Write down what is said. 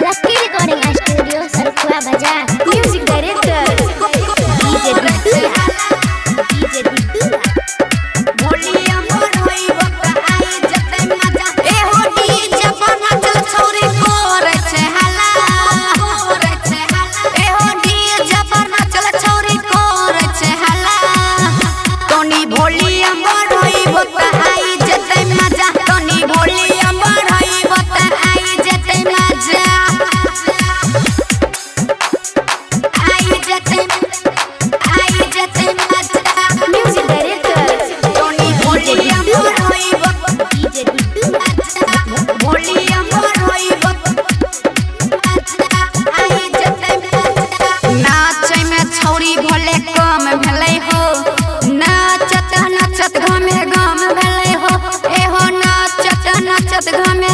लकी recording studio Sarkhua बाजार। Music director DJ Bittu. भोलिया मोर होई वक्त आई जते मजा ए हो डीजे पर नाचल छौरी करे छे हल्ला ए हो डीजे पर नाचल छौरी करे छे हल्ला तोनी भोलिया मोर होई वक्त आई जते मजा तोनी भोलिया मोर होई वक्त आई जते मजा आई जते मजा। म्यूजिक डायरेक्टर तोनी भोलिया मोर होई वक्त डीजे बिट्टू। भोलिया मोर होई वक्त आई जते नाचे में छौरी भोले कम भेलै हो नाचत नाचत घमे गम भेलै हो ए हो नाचत नाचत घमे